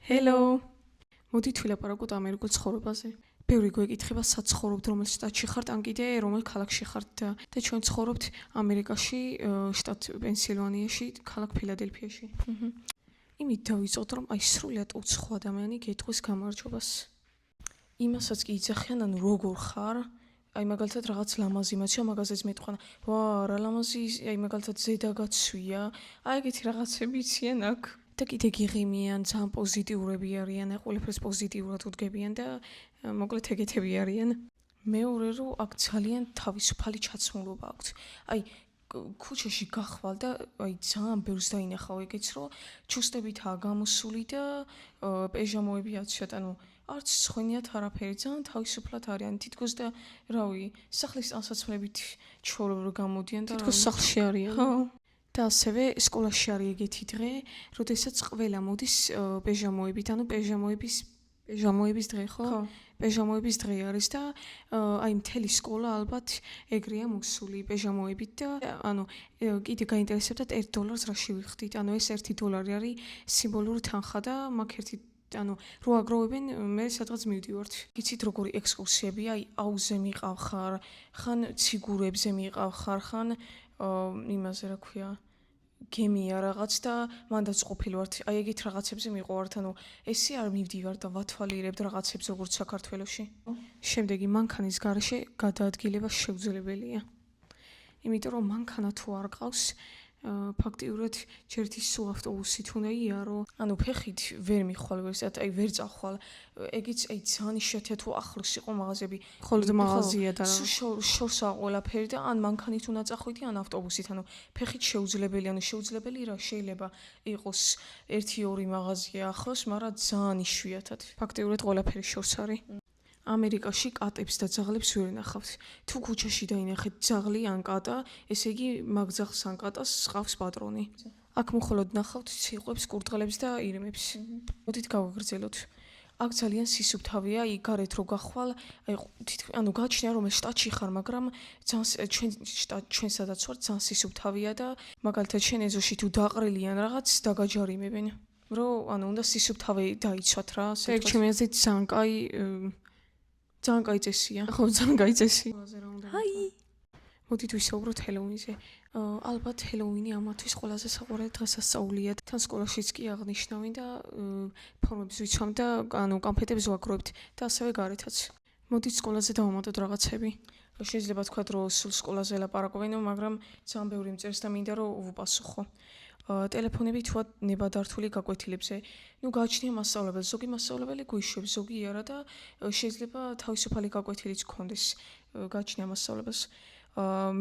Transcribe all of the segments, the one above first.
Hello. მოდით ვილაპარაკოთ ამერიკულ ცხოვრებაზე. ბევრი გვეკითხება, სად ცხოვრობთ, რომელ შტატში ხართ, ან კიდე რომელ ქალაქში ხართ და ჩვენ ცხოვრობთ ამერიკაში, შტატ პენსილვანიაში, ქალაქ ფილადელფიაში. იმით დავიწყოთ, რომ აი სრულად უცხო ადამიანი გეტყვის გამარჯვებას. იმასაც კი იძახიან, ანუ როგორ ხარ? აი მაგალითად რაღაც ლამაზი მაჩა მაგაზეც მეტყვანა. ვა, რა ლამაზი, აი მაგალითად ზედაგაცვია. აი ეგეთი რაღაცები იციან აქ. და კიდე გიღიმიან, ძალიან პოზიტიურები არიან, ყველაფერს პოზიტიურად უდგებიან და მოკლედ ეგეთები არიან. მეორე რომ აქ ძალიან თავისუფალი ჩაცმულობა აქვს. აი ქუჩაში გახვალ და აი ძალიან ბევრს დაინახავ ეგეც რომ ჩუსტებითაა გამოსული და პეჟამოებია ცოტა, ანუ არც სხვენიათ არაფერი, ძალიან თავისუფლად არიან, თითქოს და რავი, სახლის ანსაცმლებით ჩორობ გამოდიან და თითქოს სახლში არიან. ხო. და ასევე სკოლაში არის ეგეთი დღე, როდესაც ყველა მოდის პეჟამოებით, ანუ პეჟამოების დღე, ხო? პეჟამოების დღე არის და აი მთელი სკოლა ალბათ ეგრეა მოსული პეჟამოებით და ანუ კიდე გაინტერესებდათ $1 რაში ვიხდით. ანუ ეს $1 არის სიმბოლური თანხა და მაგ ერთი ანუ რო აგროვებენ მე სადღაც მივდივართ. იცით როგორი ექსკურსიებია, აი აუზე მიყავ ხარ, ხან ციგურებზე მიყავ ხარ, ხან იმაზე რა ქვია გემია რაღაც და მანდაც ყოფილი ვართ. აი ეგეთ რაღაცებზე მიყავართ, ანუ ესე არ მივდივარ და ვათვალიერებთ რაღაცებს როგორც საქართველოში. შემდეგი მანქანის გარეშე გადაადგილება შეუძლებელია. იმიტომ რომ მანქანა თუ არ ყავს, ფაქტიურად ჯერთი სულ ავტობუსით უნდა იარო. ანუ ფეხით ვერ მიხვალ ვერსად, აი ვერ წახვალ. ეგიც აი ძალიან იშვიათია თუ ახლოს იყო მაღაზიები. მხოლოდ მაღაზია და შორსაა ყველაფერი და ან მანქანით უნდა წახვიდე, ან ავტობუსით. ანუ ფეხით შეუძლებელია, ანუ შეუძლებელი რა შეიძლება იყოს 1-2 მაღაზია ახლოს, მაგრამ ძალიან იშვიათად. ფაქტიურად ყველაფერი შორს არის. ამერიკაში კატებს და ძაღლებს ვერ ნახავთ. თუ ქუჩაში დაინახეთ ძაღლი ან კატა, ესე იგი მაგ ძაღლს ან კატას ყავს პატრონი. აქ მხოლოდ ნახავთ ციყვებს, კურდღელებს და ირმებს. მოდით გავაგრძელოთ. აქ ძალიან სისუფთავია, აი გარეთ რო გახვალ, აი ანუ გაჩნია რომ შტატში ხარ, მაგრამ ჩვენ სადაც ვართ, ძალიან სისუფთავია და მაგალითად შენ ეზოში თუ დაყრილიან რაღაც დაგაჯარიმებენ. რომ ანუ უნდა სისუფთავე დაიცვათ რა. ეგ ჩემი აზრით ძალიან კაი წესია. ხო, ძალიან კაი წესია. ჰაი. მოდით ვისაუბროთ ჰელოუინზე. ალბათ ჰელოუინი ამათვის ყველაზე საყვარელი დღესასწაულია. თან სკოლაშიც კი აღნიშნავენ და ფორმებს ვიცვამ და ანუ კანფეტებს ვაგროვებთ და ასევე გარეთაც. მოდით სკოლაზე დავამატოთ რაღაცები. შეიძლება თქვა რომ სულ სკოლაზე ლაპარაკობენ, მაგრამ ძალიან ბევრი მწერს და მინდა რომ ვუპასუხო. ტელეფონები თუა ნებადართული გაკვეთილებზე. ნუ გააჩნია მასწავლებელი, ზოგი მასწავლებელი გვიშვებს, ზოგი არა და შეიძლება თავისუფალი გაკვეთილიც გქონდეს. გააჩნია მასწავლებელს.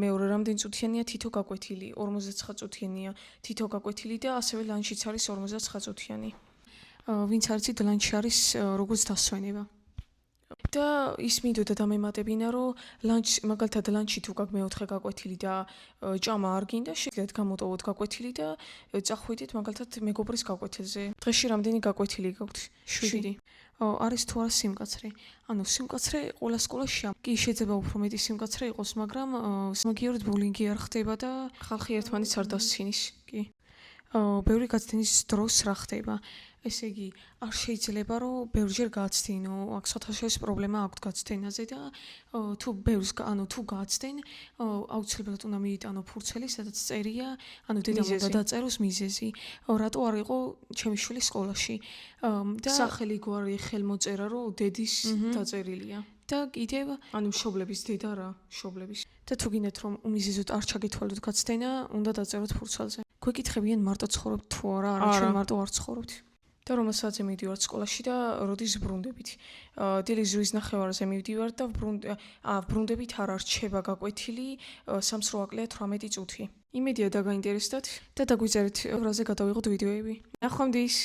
მეორე რამდენი წუთიანია თითო გაკვეთილი? 59 წუთიანია თითო გაკვეთილი და ასევე ლანჩიც არის 59 წუთიანი. ვინც არ იცით, ლანჩი არის როგორც დასვენება. და ის მინდოდა დამემატებინა რომ მაგალითად ლანჩი თუ გაქვს მეოთხე გაკვეთილი და ჭამა არ გინდა, შეგიძლიათ გამოტოვოთ გაკვეთილი და წახვიდეთ მაგალითად მეგობრის გაკვეთილზე. დღეში რამდენი გაკვეთილი გაქვთ? 7. არის თუ არა სიმკაცრე? ანუ სიმკაცრე ყველა სკოლაშია. კი შეიძლება უფრო მეტი სიმკაცრე იყოს, მაგრამ მაგიორად ბულინგი არ ხდება და ხალხი ერთმანეთს არ დასცინის. კი. ბევრი გაცდენის დროს რა ხდება? ესე იგი, არ შეიძლება რომ ბევრჯერ გააცდინო, აქ სათავშორის პრობლემა აქვს გაცდენაზე და თუ ბევრს ანუ თუ გააცდენ, აუცილებლად უნდა მიიტანო ფურცელი, სადაც წერია, ანუ დედამ უნდა დაწეროს მიზეზი. რატო არ იყო ჩემი შვილი სკოლაში? და სახელი გვარი ხელმოწერა რომ დედის დაწერილია. და კიდევ ანუ მშობლების დედა რა, მშობლების. და თუ გინდათ რომ უმიზეზოდ არ ჩაგეთვალოთ გაცდენა, უნდა დაწეროთ ფურცელზე. გვეკითხებიან მარტო ცხოვრობთ თუ არა, არა ჩვენ მარტო არ ცხოვრობთ. და რომელ საათზე მივდივართ სკოლაში და როდის ბრუნდებით. დილის 8-ის ნახევარზე მივდივართ და ბრუნდებით არ რჩება გაკვეთილი, სამსრო აკლია 18 წუთი. იმედია დაგაინტერესდათ და დაგვიწერეთ, რაზე გადავიღოთ ვიდეოები. ნახვამდის.